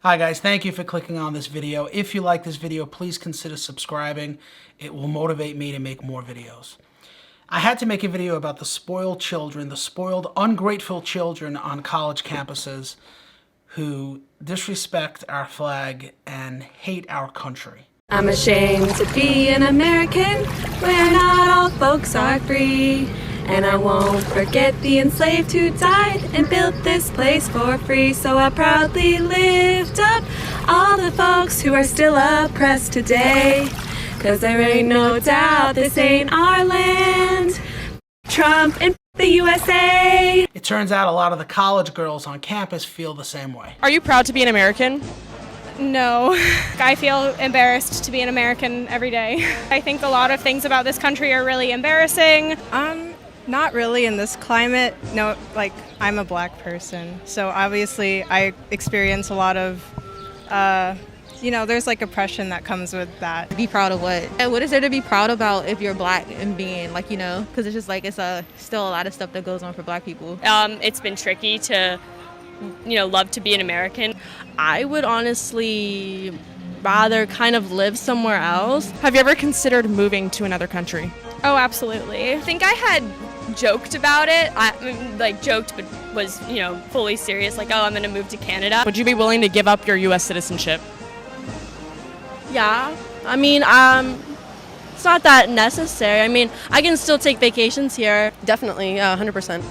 Hi guys, thank you for clicking on this video. If you like this video, please consider subscribing. It will motivate me to make more videos. I had to make a video about the spoiled children, the spoiled, ungrateful children on college campuses who disrespect our flag and hate our country. I'm ashamed to be an American where not all folks are free. And I won't forget the enslaved who died and built this place for free. So I proudly lift up all the folks who are still oppressed today. 'Cause there ain't no doubt this ain't our land. Trump and the USA. It turns out a lot of the college girls on campus feel the same way. Are you proud to be an American? No. I feel embarrassed to be an American every day. I think a lot of things about this country are really embarrassing. Not really in this climate. No, like, I'm a black person, so obviously I experience a lot of, there's like oppression that comes with that. Be proud of what? And what is there to be proud about if you're black and being because it's just like it's still a lot of stuff that goes on for black people. It's been tricky to, love to be an American. I would honestly rather kind of live somewhere else. Have you ever considered moving to another country? Oh, absolutely. I think I had joked about it. Joked, but was, fully serious. Like, oh, I'm going to move to Canada. Would you be willing to give up your U.S. citizenship? Yeah. It's not that necessary. I can still take vacations here. Definitely, 100%.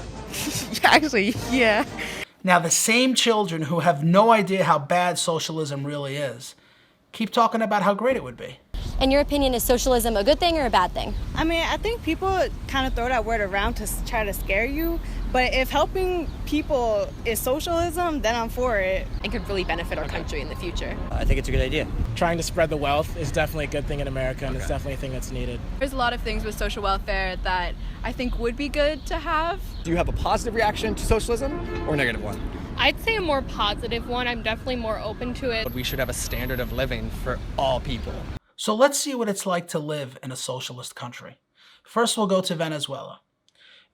Actually, yeah. Now, the same children who have no idea how bad socialism really is keep talking about how great it would be. In your opinion, is socialism a good thing or a bad thing? I think people kind of throw that word around to try to scare you, but if helping people is socialism, then I'm for it. It could really benefit our country in the future. I think it's a good idea. Trying to spread the wealth is definitely a good thing in America, and it's definitely a thing that's needed. There's a lot of things with social welfare that I think would be good to have. Do you have a positive reaction to socialism or a negative one? I'd say a more positive one. I'm definitely more open to it. We should have a standard of living for all people. So let's see what it's like to live in a socialist country. First, we'll go to Venezuela.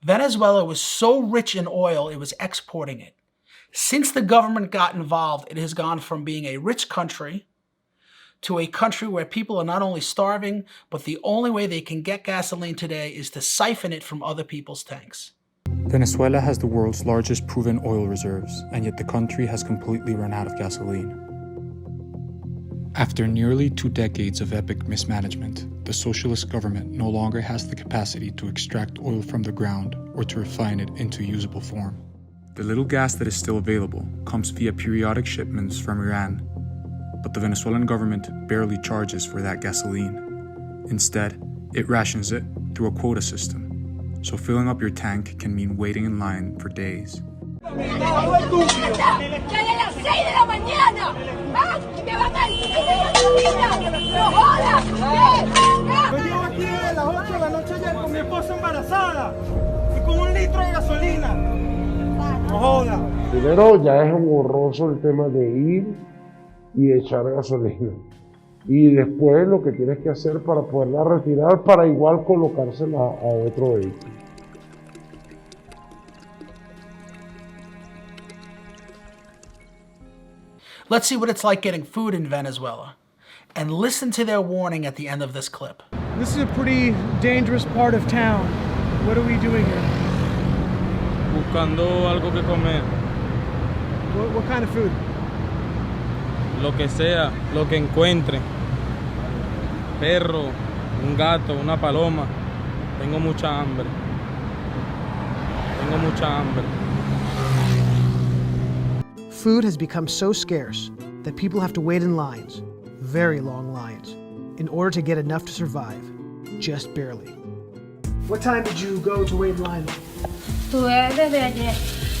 Venezuela was so rich in oil, it was exporting it. Since the government got involved, it has gone from being a rich country to a country where people are not only starving, but the only way they can get gasoline today is to siphon it from other people's tanks. Venezuela has the world's largest proven oil reserves, and yet the country has completely run out of gasoline. After nearly 2 decades of epic mismanagement, the socialist government no longer has the capacity to extract oil from the ground or to refine it into usable form. The little gas that is still available comes via periodic shipments from Iran, but the Venezuelan government barely charges for that gasoline. Instead, it rations it through a quota system, so filling up your tank can mean waiting in line for days. Primero, ya es horroroso el tema de ir y echar gasolina. Y después lo que tienes que hacer para poderla retirar para igual colocársela a otro vehículo. Let's see what it's like getting food in Venezuela. And listen to their warning at the end of this clip. This is a pretty dangerous part of town. What are we doing here? Buscando algo que comer. What kind of food? Lo que sea, lo que encuentre. Perro, un gato, una paloma. Tengo mucha hambre. Tengo mucha hambre. Food has become so scarce that people have to wait in lines, very long lines, in order to get enough to survive, just barely. What time did you go to wait in line? Estuve desde ayer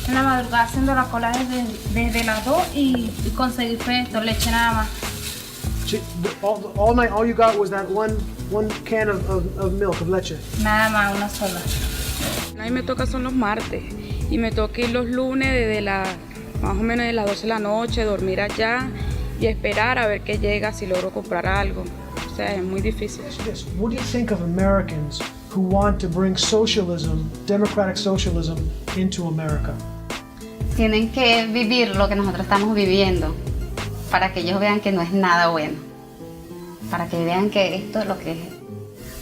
en la madrugada haciendo la cola desde las 2 y conseguí esto, leche nada más. All night, all you got was that one can of milk, of leche? Nada más, una sola. A mí me toca son los martes y me toca ir los lunes desde más o menos de las 12 de la noche, dormir allá y esperar a ver qué llega, si logro comprar algo. O sea, es muy difícil. What do you think of Americans who want to bring socialism, democratic socialism, into America? Tienen que vivir lo que nosotros estamos viviendo. para que ellos vean que no es nada bueno, para que vean que esto es lo que es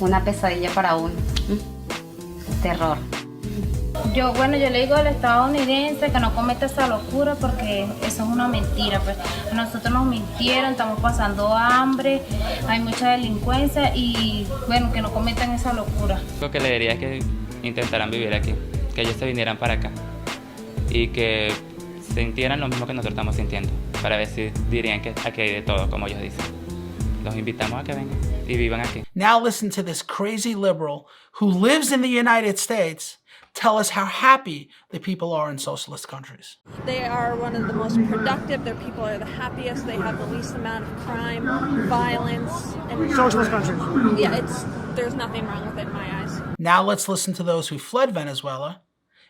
una pesadilla para uno, terror. Yo le digo al estadounidense que no cometa esa locura porque eso es una mentira. Pues a nosotros nos mintieron, estamos pasando hambre, hay mucha delincuencia y bueno, que no cometan esa locura. Lo que le diría es que intentaran vivir aquí, que ellos se vinieran para acá y que sintieran lo mismo que nosotros estamos sintiendo, para ver si dirían que aquí hay de todo, como ellos dicen. Los invitamos a que vengan y vivan aquí. Now listen to this crazy liberal who lives in the United States tell us how happy the people are in socialist countries. They are one of the most productive, their people are the happiest, they have the least amount of crime, violence, and Socialist countries. Yeah, there's nothing wrong with it in my eyes. Now let's listen to those who fled Venezuela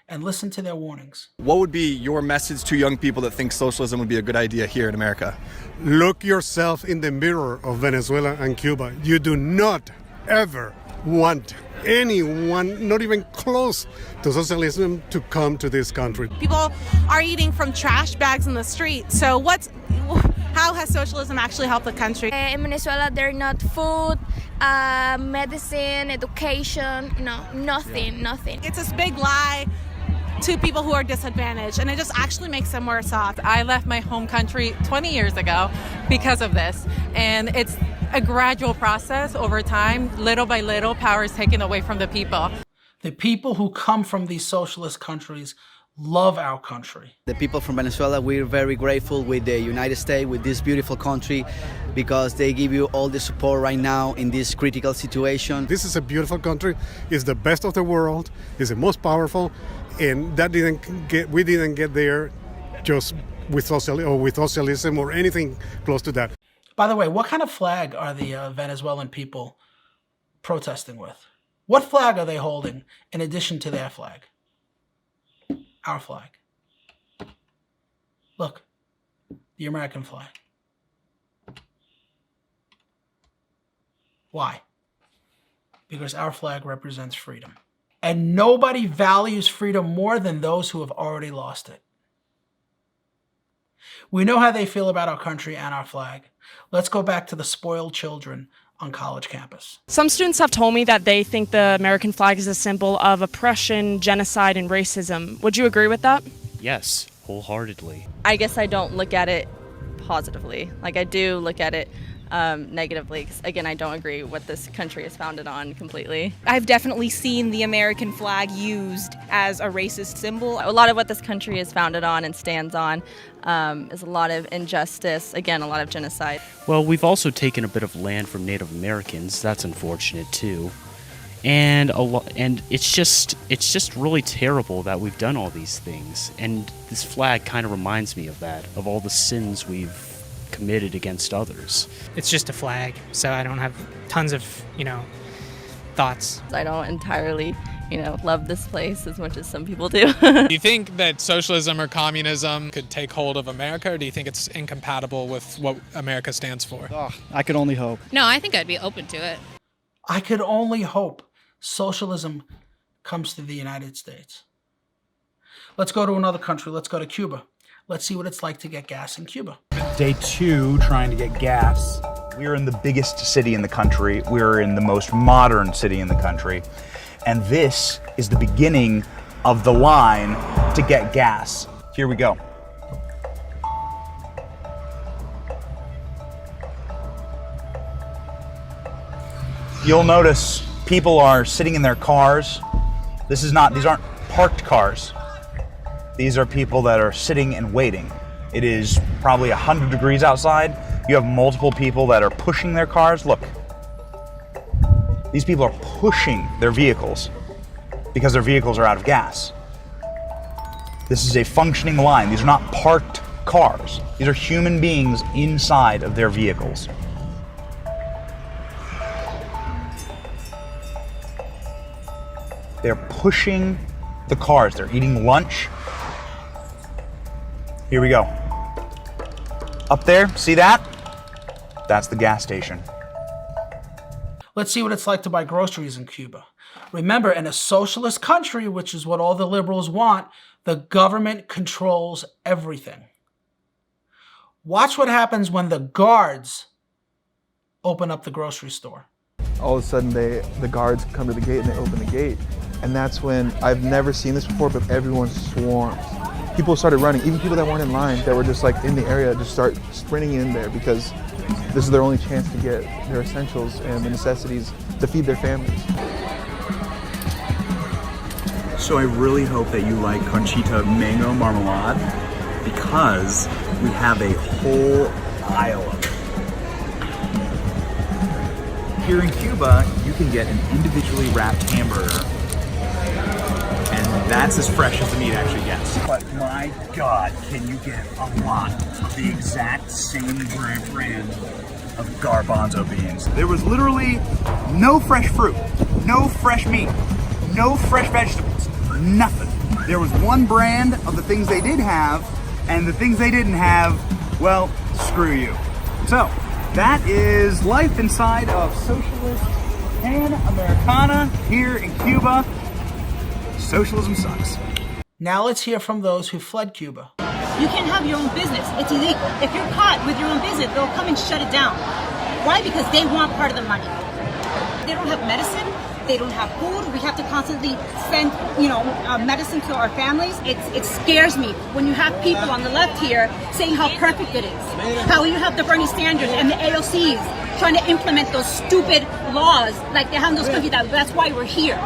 and listen to their warnings. What would be your message to young people that think socialism would be a good idea here in America? Look yourself in the mirror of Venezuela and Cuba. You do not ever want anyone, not even close to socialism, to come to this country. People are eating from trash bags in the street. So how has socialism actually helped the country? In Venezuela, there's not food, medicine, education, nothing. It's this big lie to people who are disadvantaged, and it just actually makes them worse off. I left my home country 20 years ago because of this, and it's a gradual process over time. Little by little, power is taken away from the people. The people who come from these socialist countries love our country. The people from Venezuela, we're very grateful with the United States, with this beautiful country, because they give you all the support right now in this critical situation. This is a beautiful country. It's the best of the world. It's the most powerful, and we didn't get there just with socialism or anything close to that. By the way, what kind of flag are the Venezuelan people protesting with? What flag are they holding in addition to their flag? Our flag. Look, the American flag. Why? Because our flag represents freedom. And nobody values freedom more than those who have already lost it. We know how they feel about our country and our flag. Let's go back to the spoiled children on college campus. Some students have told me that they think the American flag is a symbol of oppression, genocide, and racism. Would you agree with that? Yes, wholeheartedly. I guess I don't look at it positively. Like, I do look at it negatively, because again, I don't agree what this country is founded on completely. I've definitely seen the American flag used as a racist symbol. A lot of what this country is founded on and stands on is a lot of injustice, again, a lot of genocide. Well, we've also taken a bit of land from Native Americans. That's unfortunate too. And it's just really terrible that we've done all these things. And this flag kind of reminds me of that, of all the sins we've committed against others. It's just a flag, so I don't have tons of, thoughts. I don't entirely, love this place as much as some people do. Do you think that socialism or communism could take hold of America, or do you think it's incompatible with what America stands for? Oh, I could only hope. No, I think I'd be open to it. I could only hope socialism comes to the United States. Let's go to another country. Let's go to Cuba. Let's see what it's like to get gas in Cuba. Day 2, trying to get gas. We're in the biggest city in the country. We're in the most modern city in the country. And this is the beginning of the line to get gas. Here we go. You'll notice people are sitting in their cars. These aren't parked cars. These are people that are sitting and waiting. It is probably 100 degrees outside. You have multiple people that are pushing their cars. Look, these people are pushing their vehicles because their vehicles are out of gas. This is a functioning line. These are not parked cars. These are human beings inside of their vehicles. They're pushing the cars. They're eating lunch. Here we go. Up there, see that? That's the gas station. Let's see what it's like to buy groceries in Cuba. Remember, in a socialist country, which is what all the liberals want, the government controls everything. Watch what happens when the guards open up the grocery store. All of a sudden, the guards come to the gate and they open the gate. And that's when, I've never seen this before, but everyone swarms. People started running, even people that weren't in line, that were just like in the area, just start sprinting in there because this is their only chance to get their essentials and the necessities to feed their families. So I really hope that you like Conchita mango marmalade because we have a whole aisle of it. Here in Cuba, you can get an individually wrapped hamburger, and that's as fresh as the meat actually gets. But my God, can you get a lot of the exact same brand of garbanzo beans? There was literally no fresh fruit, no fresh meat, no fresh vegetables, nothing. There was one brand of the things they did have, and the things they didn't have, well, screw you. So, that is life inside of Socialist and Americana here in Cuba. Socialism sucks. Now let's hear from those who fled Cuba. You can't have your own business. It's illegal. If you're caught with your own business, they'll come and shut it down. Why? Because they want part of the money. They don't have medicine. They don't have food. We have to constantly send, medicine to our families. It scares me when you have people on the left here saying how perfect it is. How you have the Bernie Sanders and the AOCs trying to implement those stupid laws like they have in those countries. That's why we're here.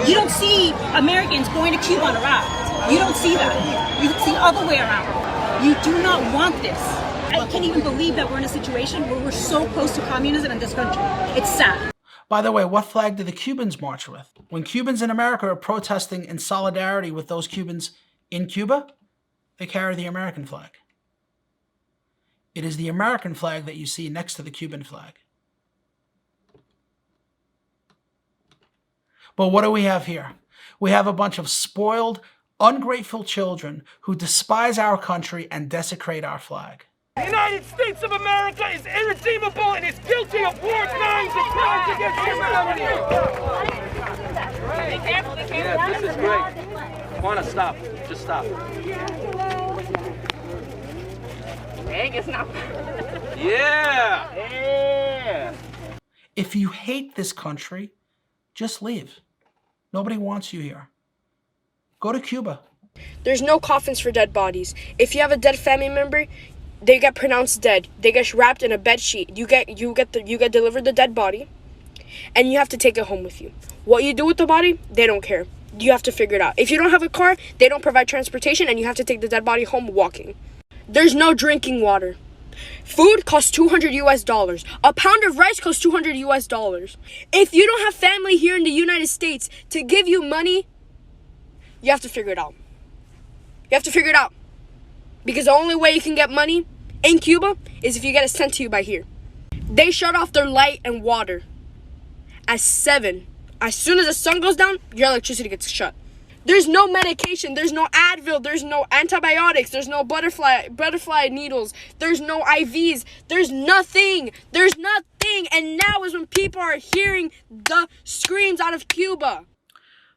You don't see Americans going to Cuba on a raft. You don't see that. You see the other way around. You do not want this. I can't even believe that we're in a situation where we're so close to communism in this country. It's sad. By the way, what flag do the Cubans march with? When Cubans in America are protesting in solidarity with those Cubans in Cuba, they carry the American flag. It is the American flag that you see next to the Cuban flag. But what do we have here? We have a bunch of spoiled, ungrateful children who despise our country and desecrate our flag. The United States of America is irredeemable and is guilty of war crimes and crimes against humanity. Be careful, be careful. Yeah, this is great. Juana, stop. Just stop. Yeah! Yeah! If you hate this country, just leave. Nobody wants you here. Go to Cuba. There's no coffins for dead bodies. If you have a dead family member, they get pronounced dead. They get wrapped in a bed sheet. You get delivered the dead body, and you have to take it home with you. What you do with the body, they don't care. You have to figure it out. If you don't have a car, they don't provide transportation, and you have to take the dead body home walking. There's no drinking water. Food costs $200 US. A pound of rice costs $200 US. If you don't have family here in the United States to give you money, you have to figure it out. You have to figure it out. Because the only way you can get money in Cuba is if you get it sent to you by here. They shut off their light and water at 7. As soon as the sun goes down, your electricity gets shut. There's no medication, there's no Advil, there's no antibiotics, there's no butterfly needles, there's no IVs, there's nothing. And now is when people are hearing the screams out of Cuba.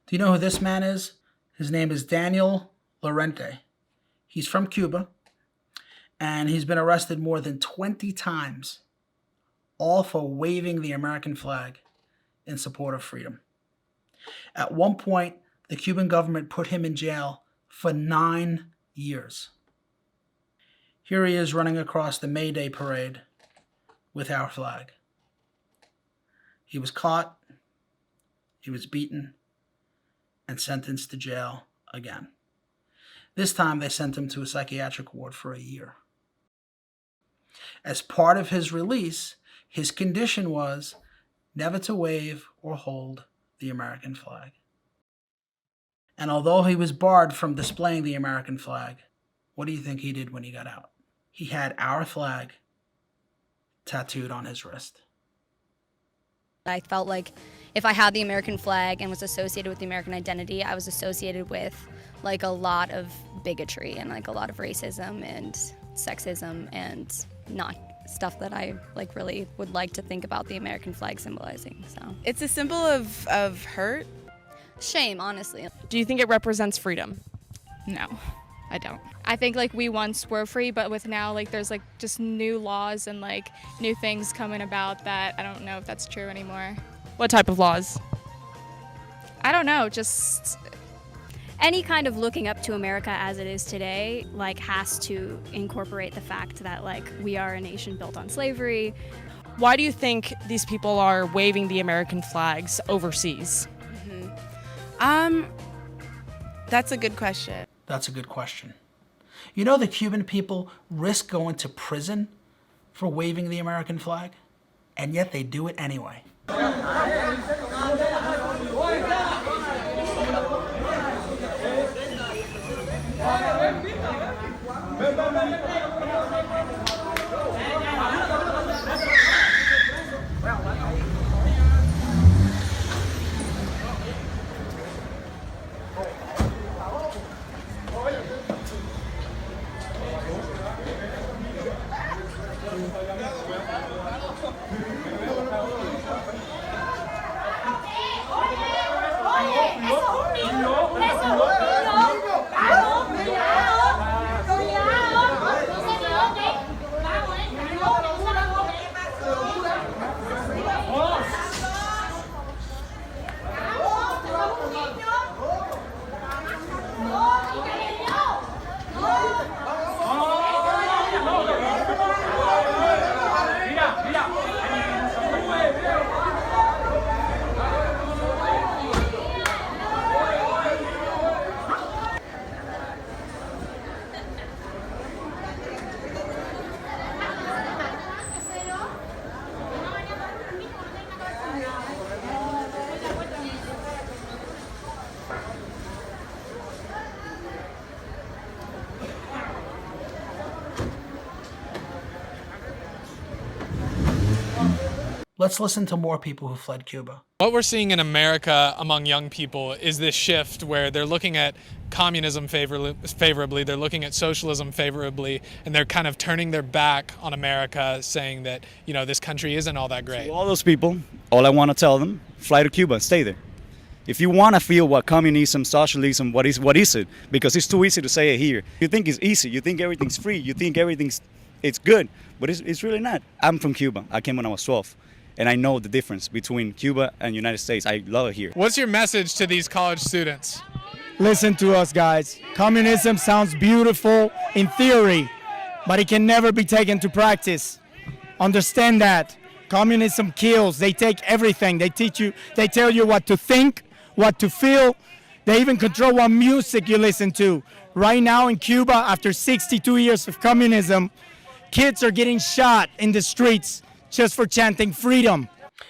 Do you know who this man is? His name is Daniel Lorente. He's from Cuba, and he's been arrested more than 20 times, all for waving the American flag in support of freedom. At one point, the Cuban government put him in jail for 9 years. Here he is running across the May Day parade with our flag. He was caught, he was beaten, and sentenced to jail again. This time they sent him to a psychiatric ward for a year. As part of his release, his condition was never to wave or hold the American flag. And although he was barred from displaying the American flag, what do you think he did when he got out? He had our flag tattooed on his wrist. I felt like if I had the American flag and was associated with the American identity, I was associated with like a lot of bigotry and like a lot of racism and sexism and not stuff that I like really would like to think about the American flag symbolizing. So it's a symbol of hurt. Shame, honestly. Do you think it represents freedom? No, I don't. I think like we once were free, but with now like there's like just new laws and like new things coming about that I don't know if that's true anymore. What type of laws? I don't know, just any kind of looking up to America as it is today, like, has to incorporate the fact that, like, we are a nation built on slavery. Why do you think these people are waving the American flags overseas? That's a good question. That's a good question. You know the Cuban people risk going to prison for waving the American flag, and yet they do it anyway. Let's listen to more people who fled Cuba. What we're seeing in America among young people is this shift where they're looking at communism favorably, they're looking at socialism favorably, and they're kind of turning their back on America, saying that, you know, this country isn't all that great. To all those people, all I want to tell them, fly to Cuba, stay there. If you want to feel what communism, socialism, what is it? Because it's too easy to say it here. You think it's easy, you think everything's free, you think it's good, but it's really not. I'm from Cuba. I came when I was 12. And I know the difference between Cuba and United States. I love it here. What's your message to these college students? Listen to us, guys. Communism sounds beautiful in theory, but it can never be taken to practice. Understand that. Communism kills. They take everything. They teach you, they tell you what to think, what to feel. They even control what music you listen to. Right now in Cuba, after 62 years of communism, kids are getting shot in the streets just for chanting freedom.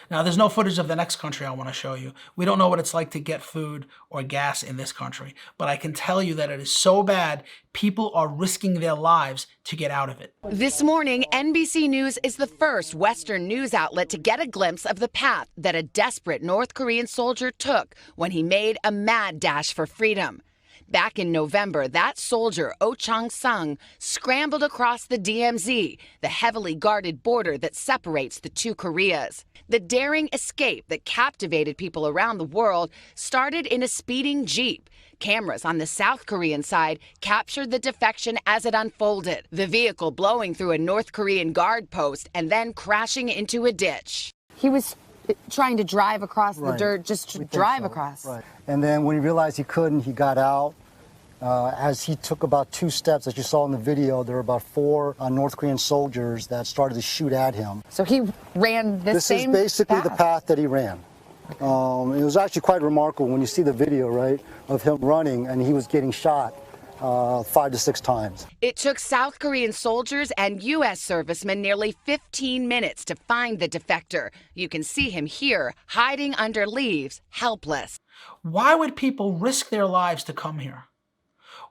Now, there's no footage of the next country I want to show you. We don't know what it's like to get food or gas in this country, but I can tell you that it is so bad, people are risking their lives to get out of it. This morning, NBC News is the first Western news outlet to get a glimpse of the path that a desperate North Korean soldier took when he made a mad dash for freedom. Back in November, that soldier, Oh Chang-sung, scrambled across the DMZ, the heavily guarded border that separates the two Koreas. The daring escape that captivated people around the world started in a speeding Jeep. Cameras on the South Korean side captured the defection as it unfolded, the vehicle blowing through a North Korean guard post and then crashing into a ditch. He was trying to drive across the dirt, just to drive across. Right. And then when he realized he couldn't, he got out. As he took about 2 steps, as you saw in the video, there were about 4 North Korean soldiers that started to shoot at him. So he ran this same This is basically path. the path that he ran. It was actually quite remarkable when you see the video, right, of him running, and he was getting shot 5 to 6 times. It took South Korean soldiers and U.S. servicemen nearly 15 minutes to find the defector. You can see him here, hiding under leaves, helpless. Why would people risk their lives to come here?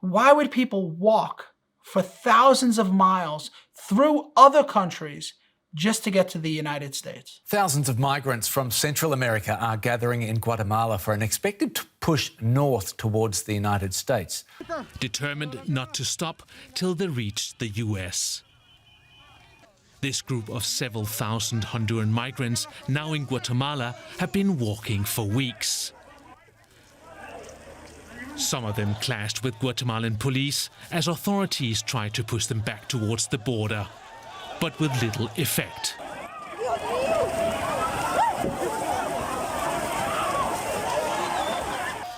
Why would people walk for thousands of miles through other countries just to get to the United States? Thousands of migrants from Central America are gathering in Guatemala for an expected push north towards the United States. Determined not to stop till they reach the US. This group of several thousand Honduran migrants now in Guatemala have been walking for weeks. Some of them clashed with Guatemalan police as authorities tried to push them back towards the border, but with little effect.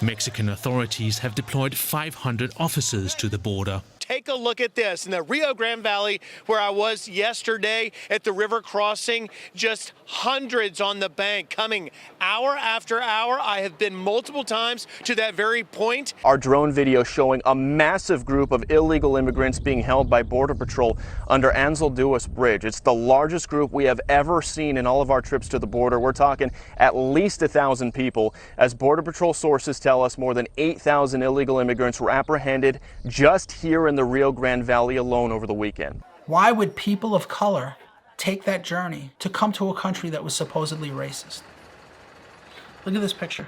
Mexican authorities have deployed 500 officers to the border. Take a look at this. In the Rio Grande Valley, where I was yesterday at the river crossing, just hundreds on the bank coming hour after hour. I have been multiple times to that very point. Our drone video showing a massive group of illegal immigrants being held by Border Patrol under Ansel Duas Bridge. It's the largest group we have ever seen in all of our trips to the border. We're talking at least 1,000 people. As Border Patrol sources tell us, more than 8,000 illegal immigrants were apprehended just here in the Rio Grande Valley alone over the weekend. Why would people of color take that journey to come to a country that was supposedly racist? Look at this picture.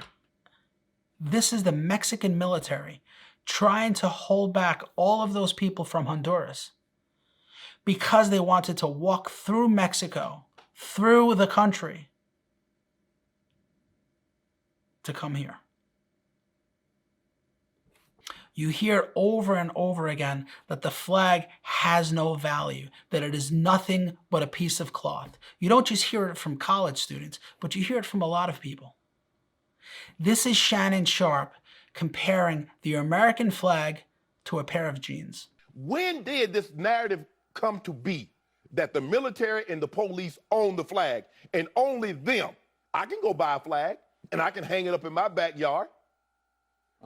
This is the Mexican military trying to hold back all of those people from Honduras because they wanted to walk through Mexico, through the country, to come here. You hear over and over again that the flag has no value, that it is nothing but a piece of cloth. You don't just hear it from college students, but you hear it from a lot of people. This is Shannon Sharpe comparing the American flag to a pair of jeans. When did this narrative come to be that the military and the police own the flag and only them? I can go buy a flag and I can hang it up in my backyard.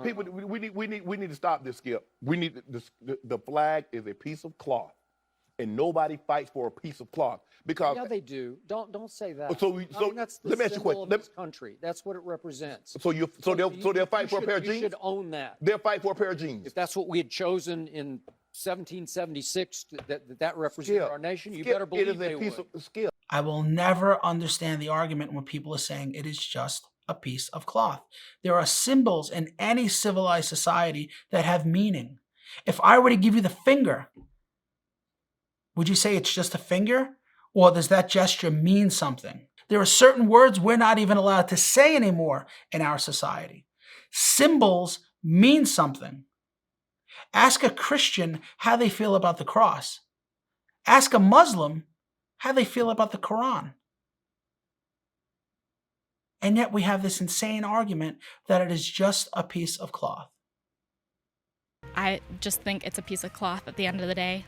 People, we need to stop this, Skip. We need the flag is a piece of cloth, and nobody fights for a piece of cloth because. Yeah, they do. Don't say that. So that's the let me ask you a symbol question. of this country. That's what it represents. So they'll fight for a pair of jeans. You should own that. They'll fight for a pair of jeans. If that's what we had chosen in 1776 that represented our nation, you better believe they would. I will never understand the argument when people are saying it is just a piece of cloth. There are symbols in any civilized society that have meaning. If I were to give you the finger, would you say it's just a finger? Or does that gesture mean something? There are certain words we're not even allowed to say anymore in our society. Symbols mean something. Ask a Christian how they feel about the cross. Ask a Muslim how they feel about the Quran. And yet we have this insane argument that it is just a piece of cloth. I just think it's a piece of cloth at the end of the day.